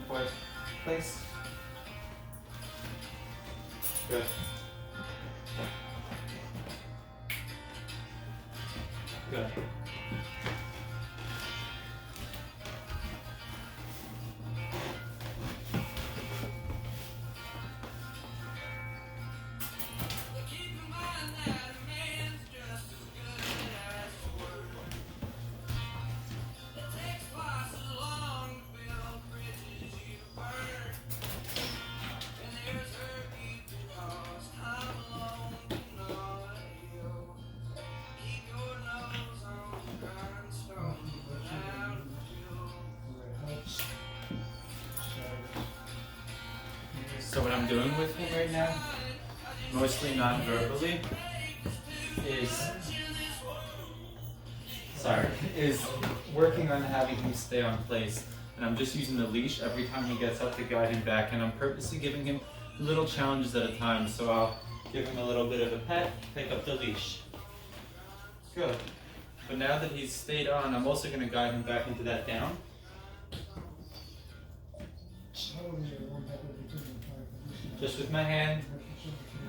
boy. Place. Good. Good. So what I'm doing with him right now, mostly non-verbally, is working on having him stay on place. And I'm just using the leash every time he gets up to guide him back, and I'm purposely giving him little challenges at a time. So I'll give him a little bit of a pet, pick up the leash. Good. But now that he's stayed on, I'm also going to guide him back into that down. Just with my hand,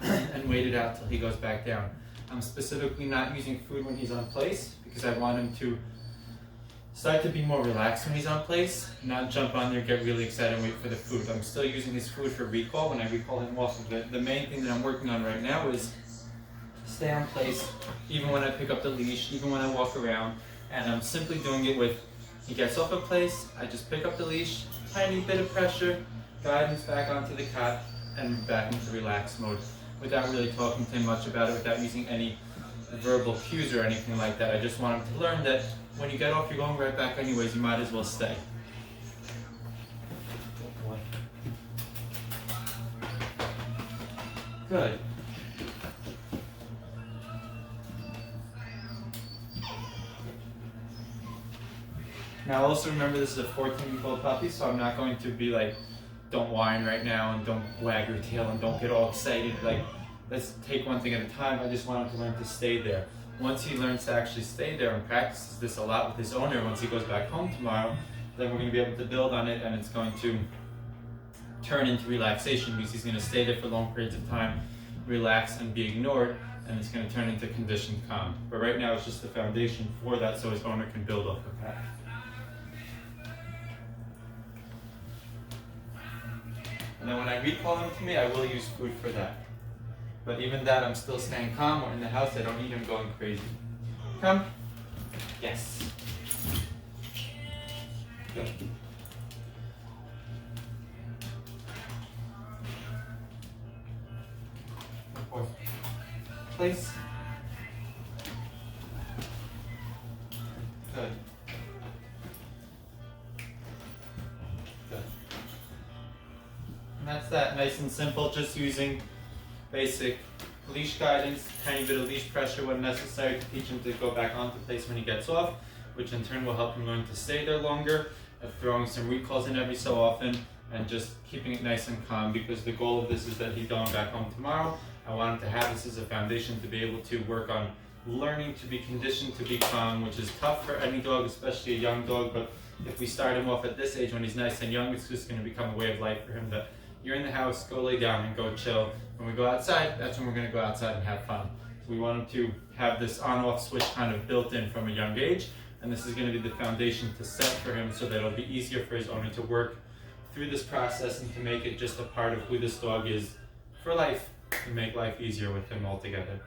and wait it out till he goes back down. I'm specifically not using food when he's on place because I want him to start to be more relaxed when he's on place, not jump on there, get really excited and wait for the food. I'm still using his food for recall when I recall him off of it. The main thing that I'm working on right now is stay on place, even when I pick up the leash, even when I walk around, and I'm simply doing it with, he gets off a place, I just pick up the leash, tiny bit of pressure, guidance back onto the cot, and back into relaxed mode, without really talking to him much about it, without using any verbal cues or anything like that. I just want him to learn that when you get off, you're going right back anyways, you might as well stay. Good. Now also remember this is a 14-week-old puppy, so I'm not going to be like, don't whine right now and don't wag your tail and don't get all excited. Like, let's take one thing at a time. I just want him to learn to stay there. Once he learns to actually stay there and practices this a lot with his owner, once he goes back home tomorrow, then we're going to be able to build on it, and it's going to turn into relaxation because he's going to stay there for long periods of time, relax and be ignored, and it's going to turn into conditioned calm. But right now it's just the foundation for that so his owner can build off of that. And then when I recall him to me, I will use food for that. But even that, I'm still staying calm. We're in the house, I don't need him going crazy. Come. Yes. Good. Place. Good. Good. And that's that, nice and simple, just using basic leash guidance, tiny bit of leash pressure when necessary to teach him to go back onto place when he gets off, which in turn will help him learn to stay there longer, throwing some recalls in every so often, and just keeping it nice and calm, because the goal of this is that he's going back home tomorrow. I want him to have this as a foundation to be able to work on learning to be conditioned to be calm, which is tough for any dog, especially a young dog, but if we start him off at this age when he's nice and young, it's just going to become a way of life for him that you're in the house, go lay down and go chill. When we go outside, that's when we're going to go outside and have fun. So we want him to have this on-off switch kind of built in from a young age, and this is going to be the foundation to set for him so that it'll be easier for his owner to work through this process and to make it just a part of who this dog is for life, and make life easier with him altogether.